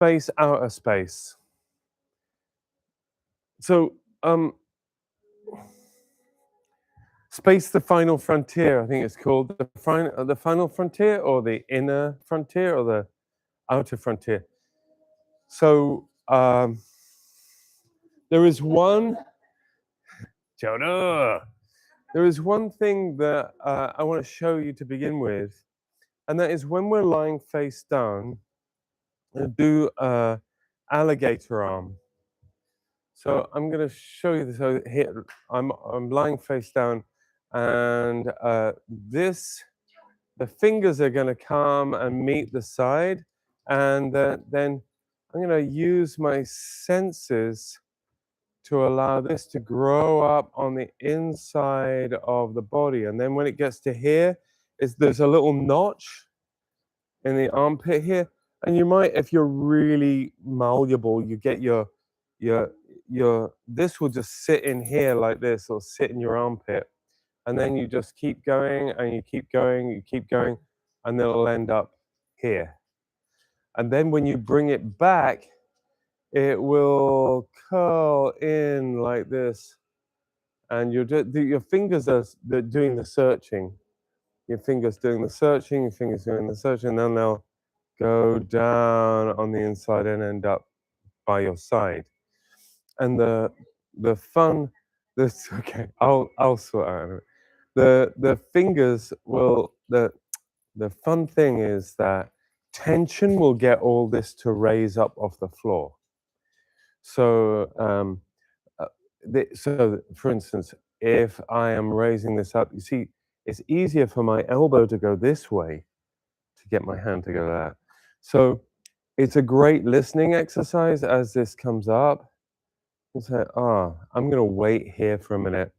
space, outer space. So, space, the final frontier, I think it's called the final frontier, or the inner frontier, or the outer frontier. So, there is one, Jonah. There is one thing that I want to show you to begin with, and that is when we're lying face down, do alligator arm. So I'm going to show you this. So here, I'm lying face down, and the fingers are going to come and meet the side, and then I'm going to use my senses to allow this to grow up on the inside of the body. And then when it gets to here, there's a little notch in the armpit here. And you might, if you're really malleable, you get your this will just sit in here like this, or sit in your armpit. And then you just keep going, and you keep going, you keep going, and then it'll end up here. And then when you bring it back, it will curl in like this, and your fingers are doing the searching. Your fingers doing the searching, your fingers doing the searching, and then they'll go down on the inside and end up by your side. And the fun, this okay, I'll sort out. The fingers will the fun thing is that tension will get all this to raise up off the floor. So, so for instance, if I am raising this up, you see, it's easier for my elbow to go this way to get my hand to go that. So it's a great listening exercise as this comes up. You say, I'm going to wait here for a minute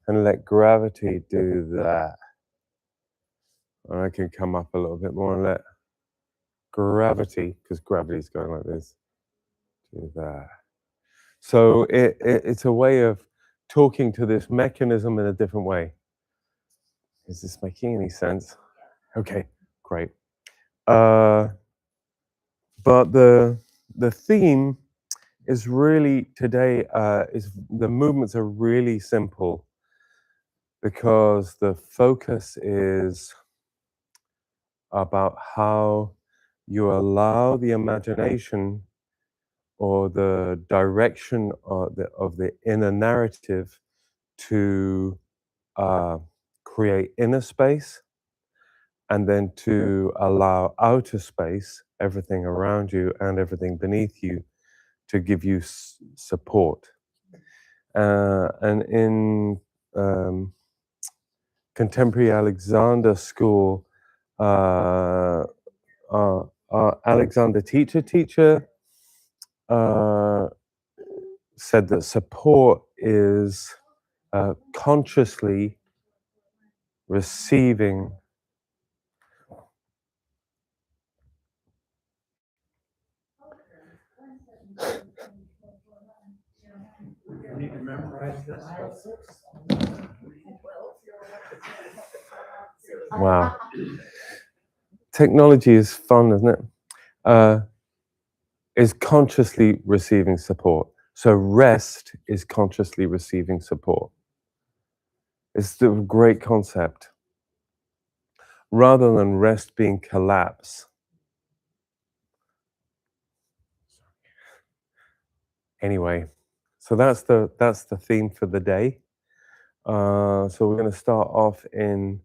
and let gravity do that. And I can come up a little bit more and let gravity, because gravity's going like this, do that. So it's a way of talking to this mechanism in a different way. Is this making any sense? Okay, great. But the theme is really today is the movements are really simple, because the focus is about how you allow the imagination, or the direction of the inner narrative, to create inner space, and then to allow outer space, everything around you and everything beneath you, to give you support. And in contemporary Alexander school, our Alexander teacher said that support is consciously receiving You need to memorize this. Wow. Technology is fun, isn't it? Is consciously receiving support. So rest is consciously receiving support. It's a great concept. Rather than rest being collapse. Anyway, so that's the theme for the day. So we're going to start off in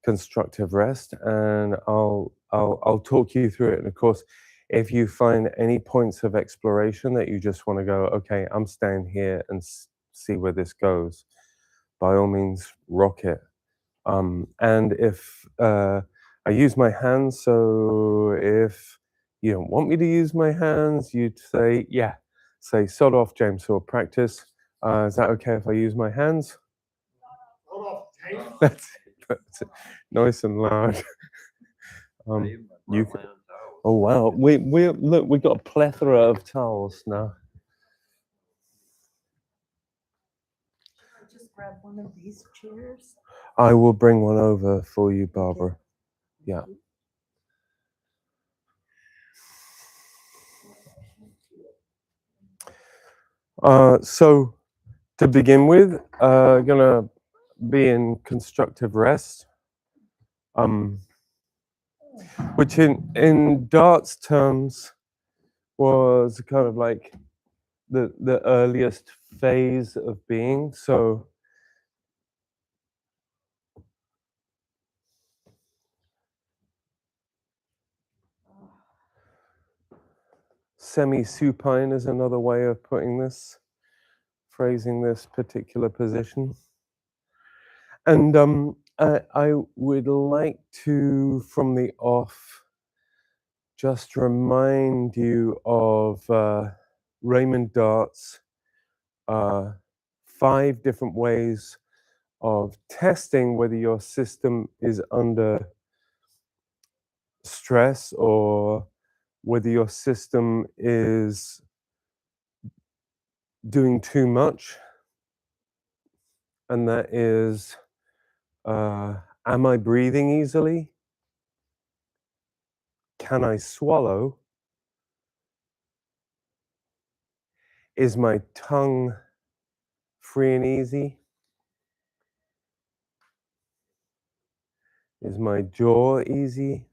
constructive rest, and I'll talk you through it. And of course, if you find any points of exploration that you just want to go, okay, I'm staying here and see where this goes, by all means, rock it. And if I use my hands, so if you don't want me to use my hands, you'd say, yeah, say, sod off, James, or practice. Is that okay if I use my hands? That's it. Nice and loud. You can, oh wow, we look, we got a plethora of towels now. Just grab one of these chairs. I will bring one over for you, Barbara. Yeah. So to begin with, gonna be in constructive rest, which in Dart's terms was kind of like the earliest phase of being. So semi-supine is another way of putting this, phrasing this particular position. And I would like to, from the off, just remind you of Raymond Dart's 5 different ways of testing whether your system is under stress or whether your system is doing too much. And that is, am I breathing easily? Can I swallow? Is my tongue free and easy? Is my jaw easy?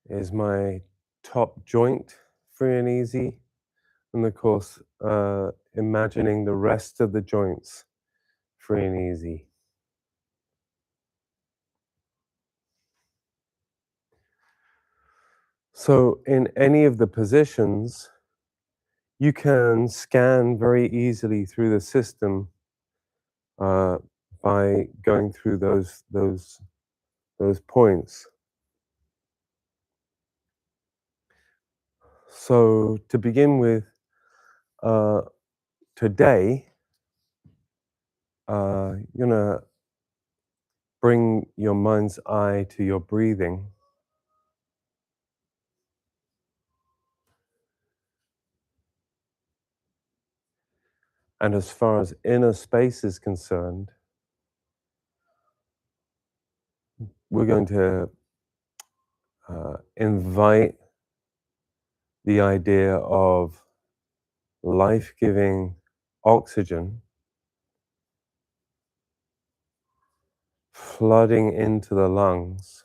Is my top joint free and easy? And of course, imagining the rest of the joints free and easy. So in any of the positions, you can scan very easily through the system by going through those points. So to begin with, today, you're gonna bring your mind's eye to your breathing. And as far as inner space is concerned, we're going to invite the idea of life-giving oxygen flooding into the lungs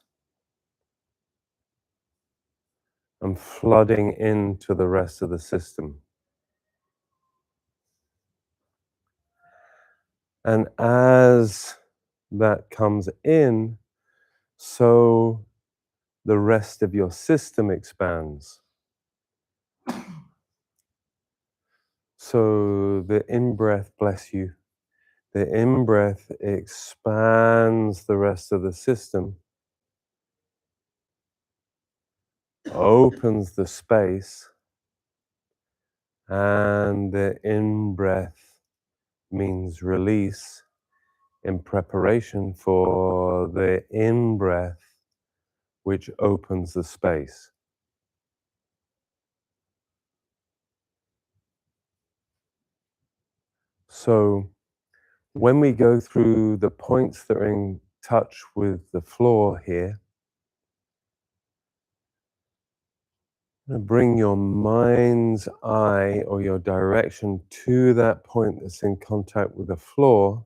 and flooding into the rest of the system. And as that comes in, so the rest of your system expands. So the in-breath, bless you, the in-breath expands the rest of the system, opens the space, and the in-breath means release in preparation for the in-breath, which opens the space. So when we go through the points that are in touch with the floor here, bring your mind's eye or your direction to that point that's in contact with the floor,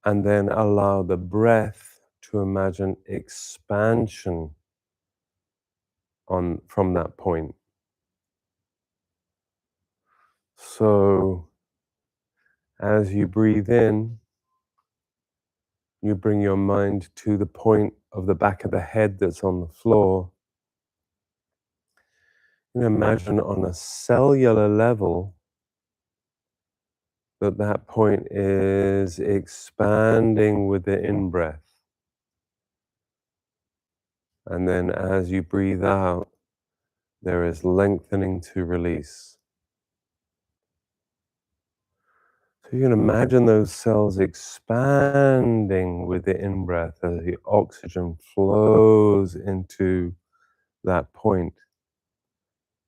and then allow the breath to imagine expansion from that point. So as you breathe in, you bring your mind to the point of the back of the head that's on the floor. And imagine on a cellular level that that point is expanding with the in-breath. And then as you breathe out, there is lengthening to release. So you can imagine those cells expanding with the in-breath as the oxygen flows into that point.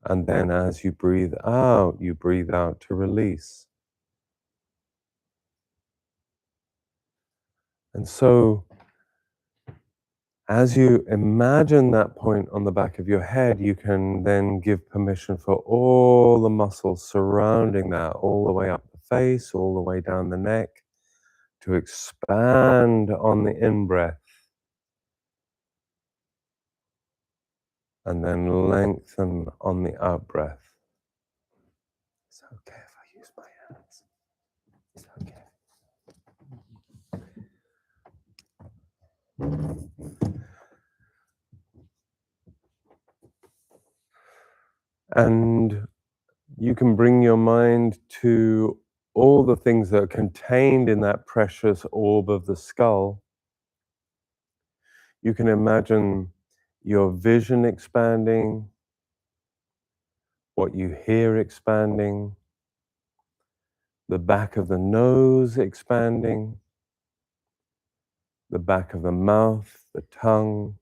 And then as you breathe out to release. And so As you imagine that point on the back of your head, you can then give permission for all the muscles surrounding that, all the way up the face, all the way down the neck, to expand on the in-breath and then lengthen on the out-breath. It's okay if I use my hands. It's okay. And you can bring your mind to all the things that are contained in that precious orb of the skull. You can imagine your vision expanding, what you hear expanding, the back of the nose expanding, the back of the mouth, the tongue,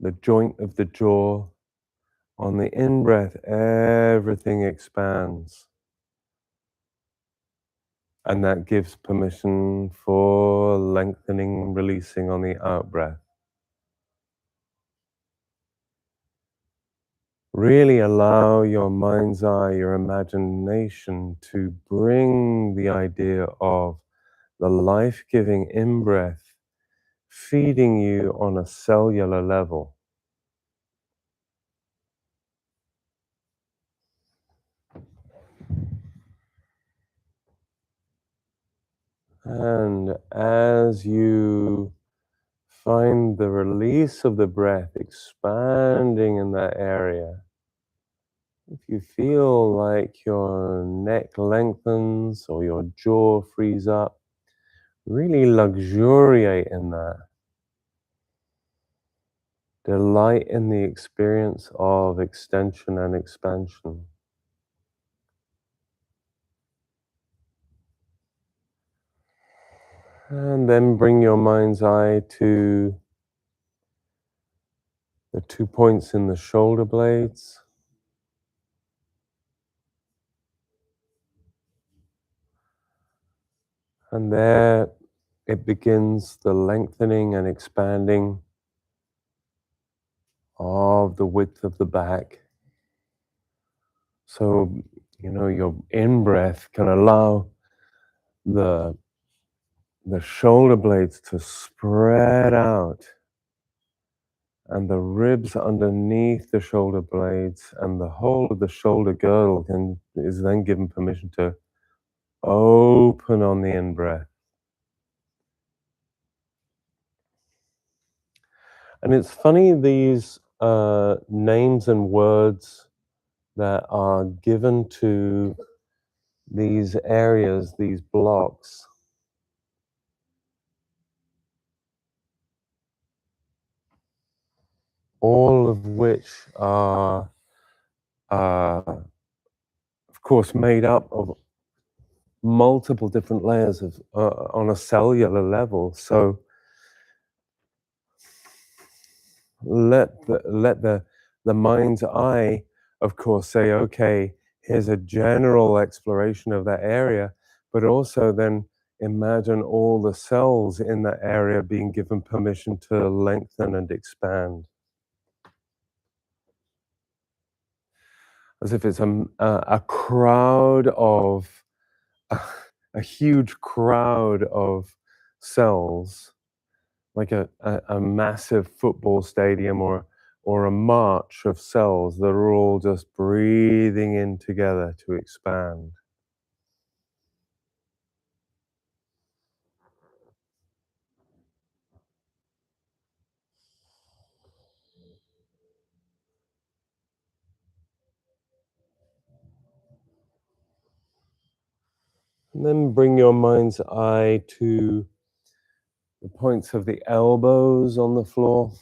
the joint of the jaw. On the in-breath, everything expands. And that gives permission for lengthening and releasing on the out-breath. Really allow your mind's eye, your imagination to bring the idea of the life-giving in-breath feeding you on a cellular level. And as you find the release of the breath expanding in that area, if you feel like your neck lengthens or your jaw frees up, really luxuriate in that. Delight in the experience of extension and expansion. And then bring your mind's eye to the 2 points in the shoulder blades. And there it begins the lengthening and expanding of the width of the back. So, your in-breath can allow the shoulder blades to spread out, and the ribs underneath the shoulder blades and the whole of the shoulder girdle is then given permission to open on the in-breath. And it's funny, these names and words that are given to these areas, these blocks, all of which are, of course, made up of multiple different layers of on a cellular level. So let the mind's eye, of course, say, okay, here's a general exploration of that area, but also then imagine all the cells in that area being given permission to lengthen and expand. As if it's a crowd of, a huge crowd of cells, like a massive football stadium or a march of cells that are all just breathing in together to expand. And then bring your mind's eye to the points of the elbows on the floor.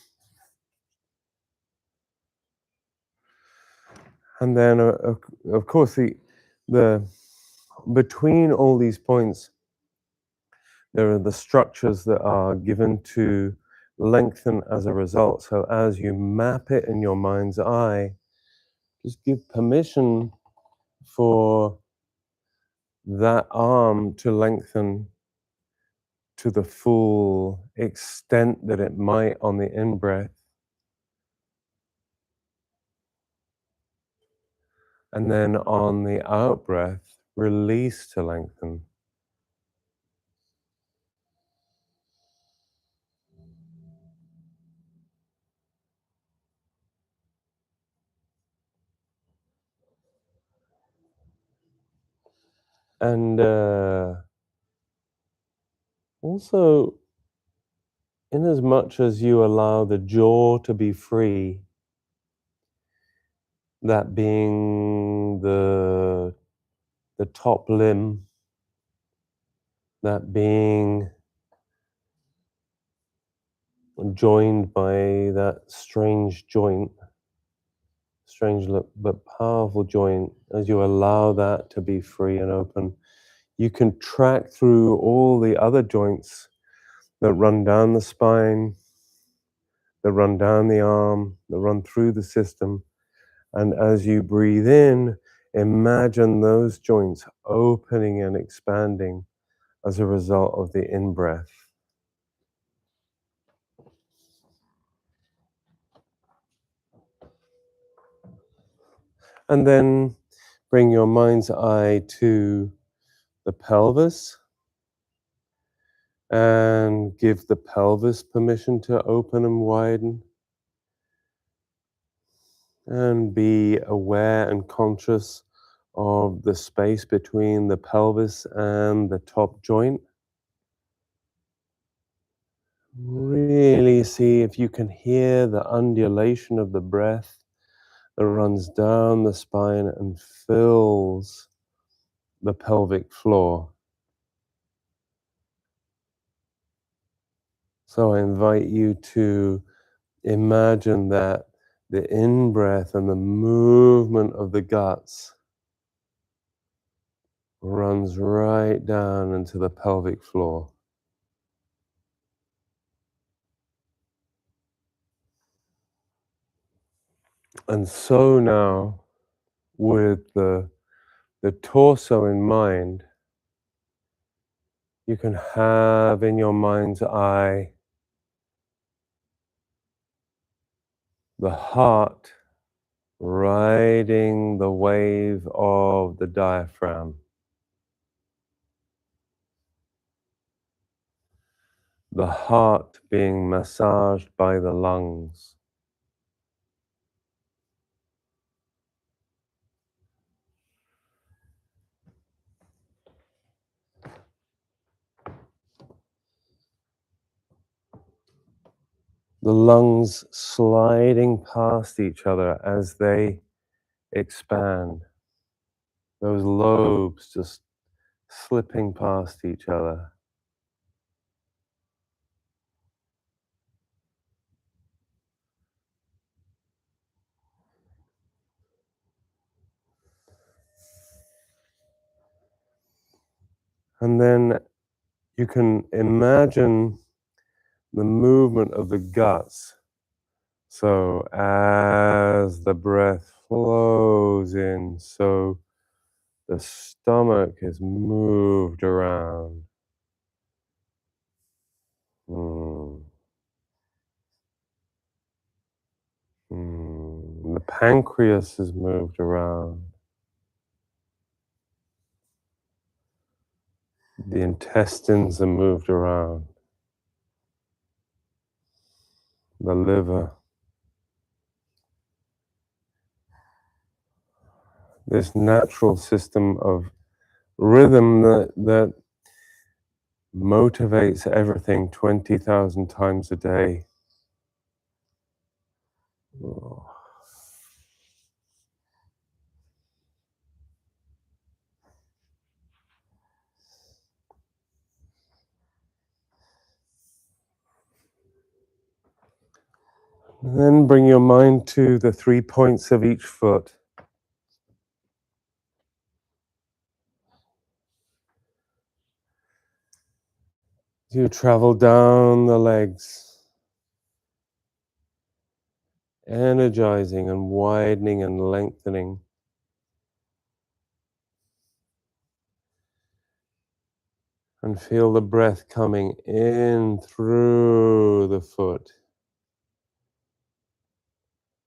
And then, of course, the between all these points, there are the structures that are given to lengthen as a result. So as you map it in your mind's eye, just give permission for that arm to lengthen to the full extent that it might on the in-breath. And then on the out-breath, release to lengthen. And also, in as much as you allow the jaw to be free, that being the top limb, that being joined by that strange joint, strange but powerful joint, as you allow that to be free and open, you can track through all the other joints that run down the spine, that run down the arm, that run through the system. And as you breathe in, imagine those joints opening and expanding as a result of the in-breath. And then bring your mind's eye to the pelvis and give the pelvis permission to open and widen. And be aware and conscious of the space between the pelvis and the top joint. Really see if you can hear the undulation of the breath that runs down the spine and fills the pelvic floor. So I invite you to imagine that the in-breath and the movement of the guts runs right down into the pelvic floor. And so now, with the torso in mind, you can have in your mind's eye the heart riding the wave of the diaphragm. The heart being massaged by the lungs. The lungs sliding past each other as they expand. Those lobes just slipping past each other. And then you can imagine the movement of the guts. So as the breath flows in, so the stomach is moved around. The pancreas is moved around. The intestines are moved around. The liver. This natural system of rhythm that motivates everything 20,000 times a day. And then bring your mind to the 3 points of each foot. You travel down the legs, energizing and widening and lengthening. And feel the breath coming in through the foot.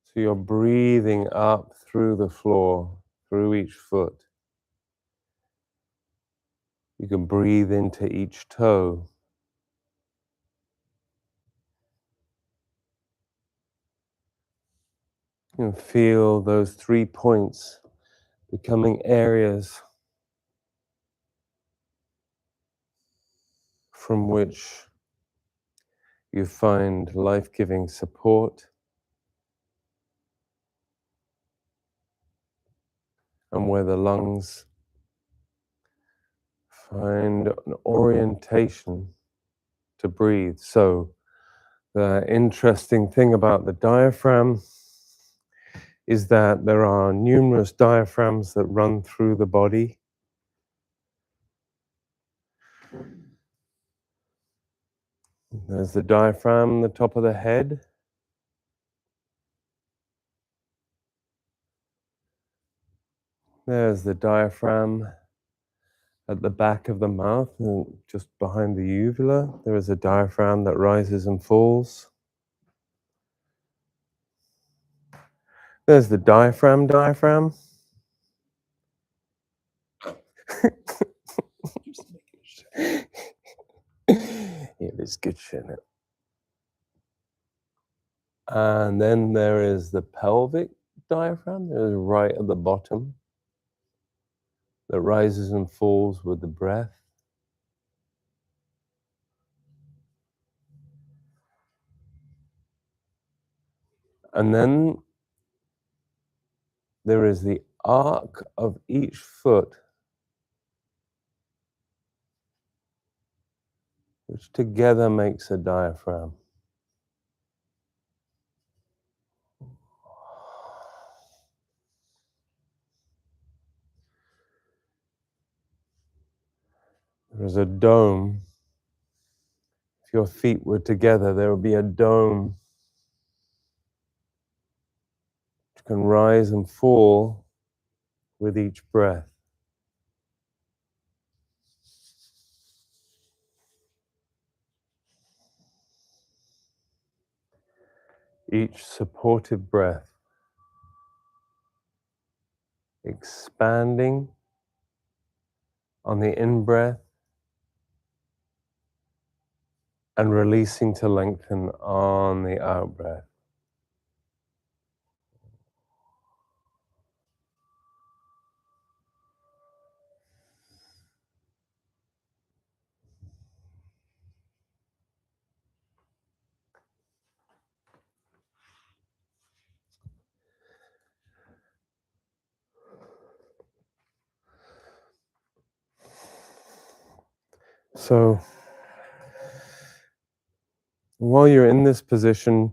So you're breathing up through the floor, through each foot. You can breathe into each toe. You can feel those 3 points becoming areas from which you find life-giving support and where the lungs find an orientation to breathe. So the interesting thing about the diaphragm is that there are numerous diaphragms that run through the body. There's the diaphragm, the top of the head. There's the diaphragm at the back of the mouth, and just behind the uvula. There is a diaphragm that rises and falls. There's the diaphragm. It is good shit. And then there is the pelvic diaphragm. That is right at the bottom, that rises and falls with the breath. And then there is the arc of each foot, which together makes a diaphragm. There's a dome. If your feet were together, there would be a dome which can rise and fall with each breath. Each supportive breath, expanding on the in-breath and releasing to lengthen on the out-breath. So, while you're in this position,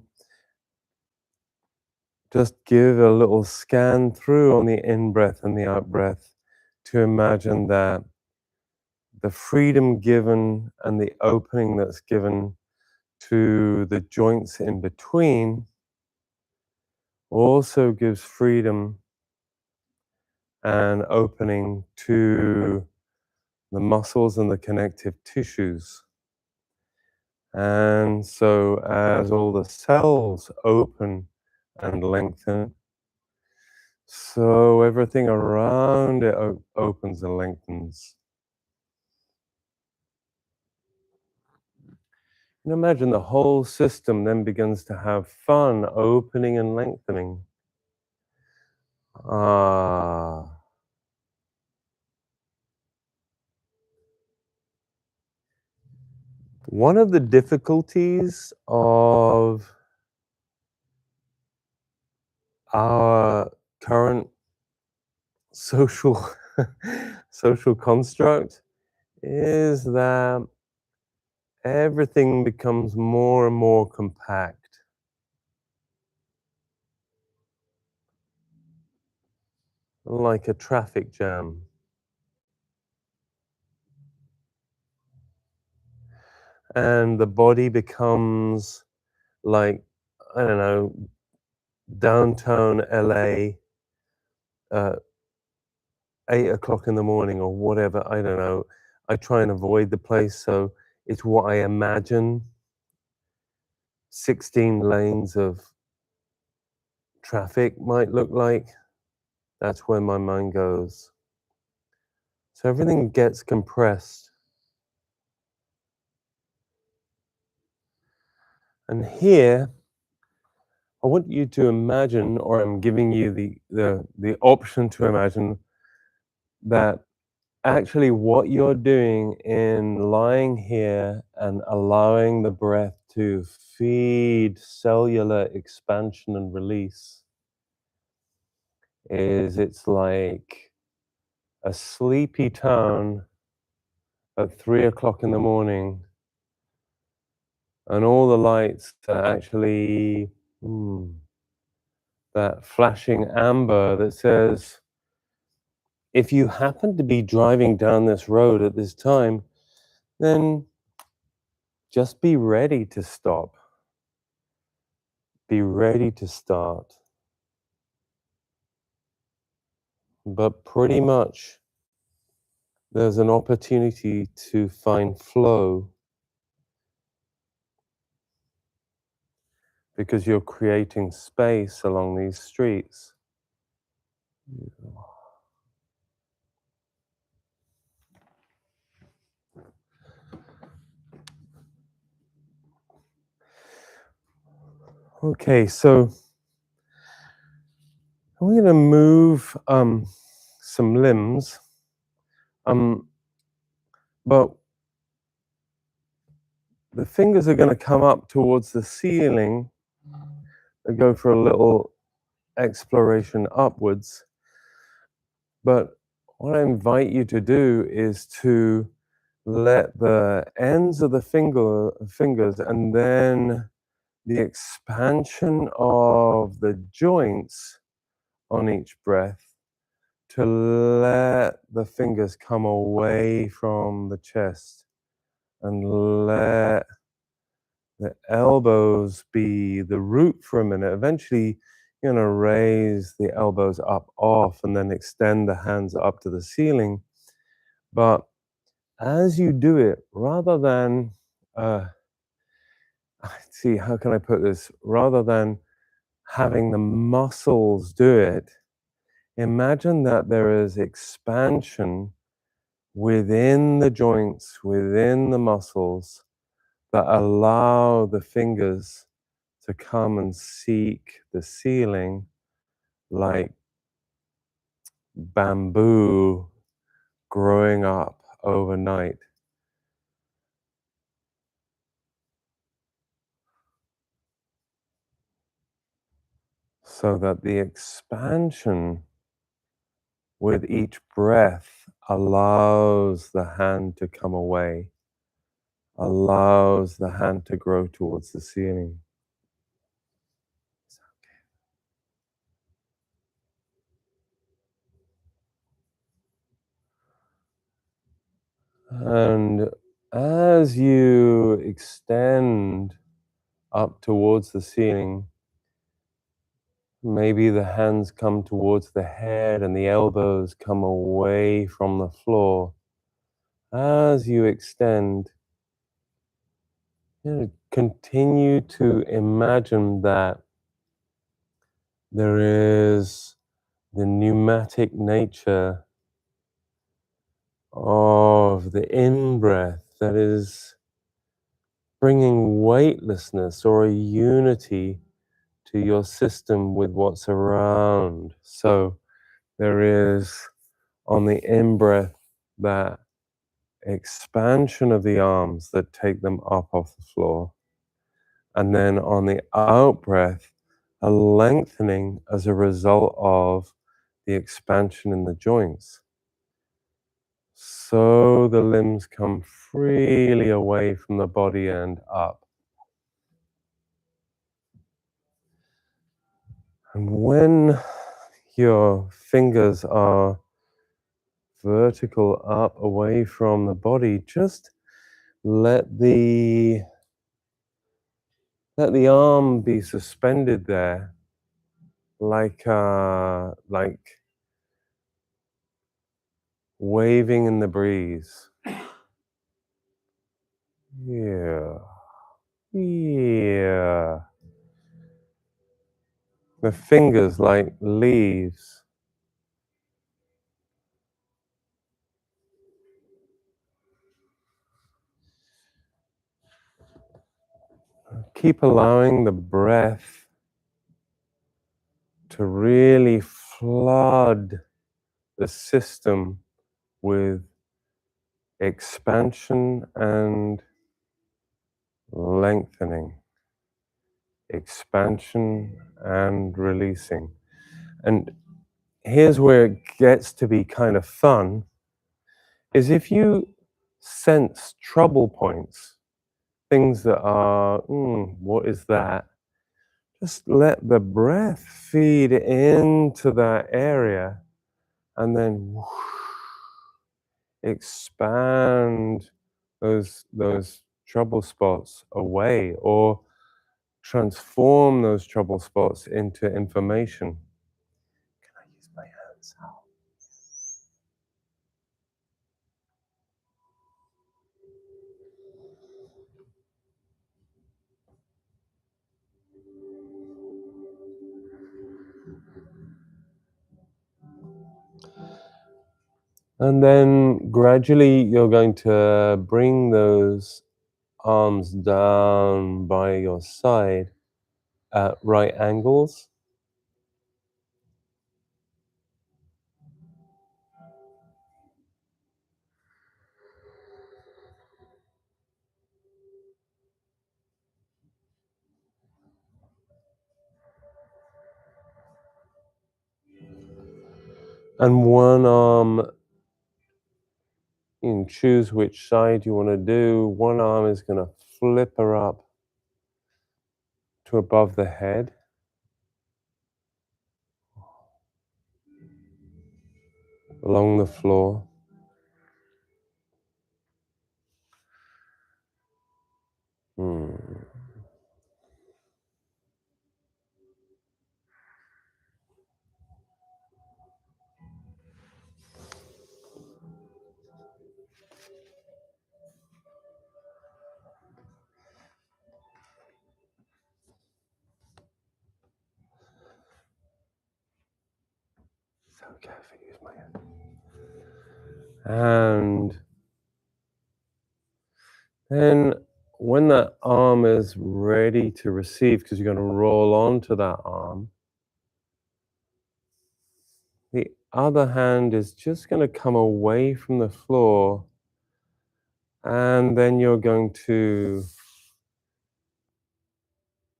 just give a little scan through on the in-breath and the out-breath to imagine that the freedom given and the opening that's given to the joints in between also gives freedom and opening to the muscles and the connective tissues. And so as all the cells open and lengthen, so everything around it opens and lengthens. And imagine the whole system then begins to have fun opening and lengthening. Ah. One of the difficulties of our current social social construct is that everything becomes more and more compact. Like a traffic jam. And the body becomes like, I don't know, downtown LA, 8 o'clock in the morning or whatever, I don't know. I try and avoid the place, so it's what I imagine 16 lanes of traffic might look like. That's where my mind goes. So everything gets compressed. And here, I want you to imagine, or I'm giving you the option to imagine, that actually what you're doing in lying here and allowing the breath to feed cellular expansion and release is it's like a sleepy town at 3 o'clock in the morning, and all the lights are actually that flashing amber that says, if you happen to be driving down this road at this time, then just be ready to stop. Be ready to start. But pretty much there's an opportunity to find flow because you're creating space along these streets. Okay, so I'm going to move some limbs, but the fingers are going to come up towards the ceiling and go for a little exploration upwards. But what I invite you to do is to let the ends of the fingers and then the expansion of the joints on each breath to let the fingers come away from the chest and let the elbows be the root for a minute. Eventually, you're going to raise the elbows up off and then extend the hands up to the ceiling. But as you do it, rather than, see, how can I put this? Rather than having the muscles do it, imagine that there is expansion within the joints, within the muscles that allow the fingers to come and seek the ceiling like bamboo growing up overnight. So that the expansion with each breath allows the hand to come away, allows the hand to grow towards the ceiling. And as you extend up towards the ceiling, maybe the hands come towards the head and the elbows come away from the floor. As you extend, continue to imagine that there is the pneumatic nature of the in-breath that is bringing weightlessness or a unity to your system with what's around. So there is, on the in-breath, that expansion of the arms that take them up off the floor. And then on the out-breath, a lengthening as a result of the expansion in the joints. So the limbs come freely away from the body and up. And when your fingers are vertical up away from the body, just let the arm be suspended there, like waving in the breeze. Yeah. Yeah. The fingers like leaves. Keep allowing the breath to really flood the system with expansion and lengthening, expansion and releasing. And here's where it gets to be kind of fun, is if you sense trouble points, things that are, what is that? Just let the breath feed into that area and then expand those trouble spots away or transform those trouble spots into information. Can I use my hands now? And then gradually you're going to bring those arms down by your side at right angles. And one arm, you can choose which side you want to do. One arm is going to flip her up to above the head. Along the floor. So careful, use my hand. And then when that arm is ready to receive, because you're going to roll onto that arm, the other hand is just going to come away from the floor, and then you're going to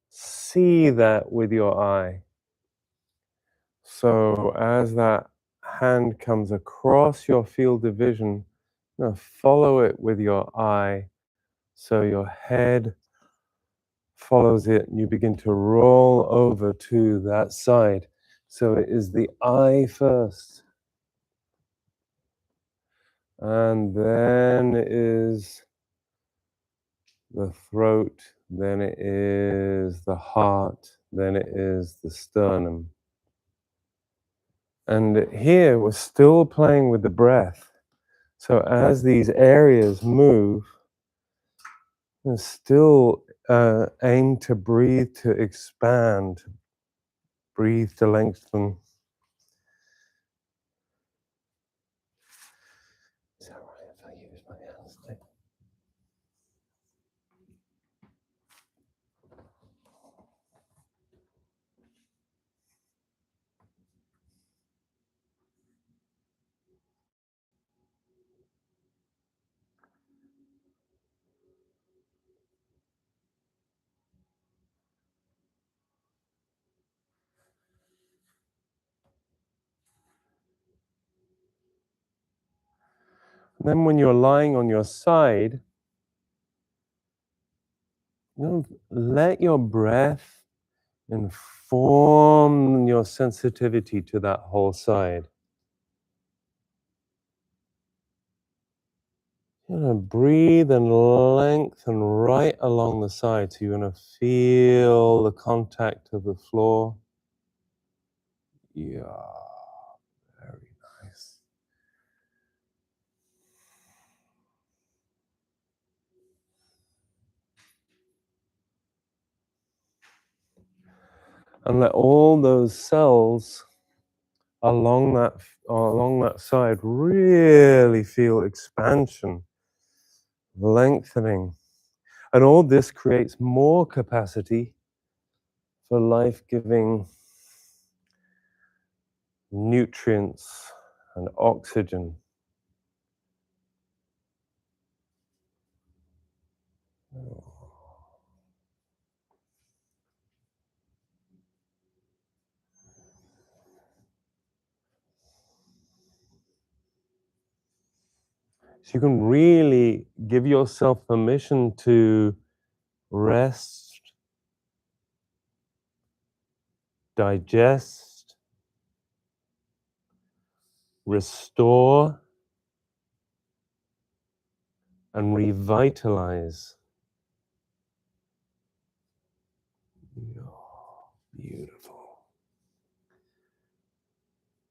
see that with your eye. So as that hand comes across your field of vision, follow it with your eye. So your head follows it and you begin to roll over to that side. So it is the eye first. And then it is the throat, then it is the heart, then it is the sternum. And here we're still playing with the breath. So as these areas move, still aim to breathe to expand, breathe to lengthen. Is that right if I use my hands? Then when you're lying on your side, let your breath inform your sensitivity to that whole side. You're going to breathe and lengthen right along the side. So you're going to feel the contact of the floor. Yeah, very nice. And let all those cells along that side really feel expansion, lengthening. And all this creates more capacity for life-giving nutrients and oxygen. So you can really give yourself permission to rest, digest, restore, and revitalize.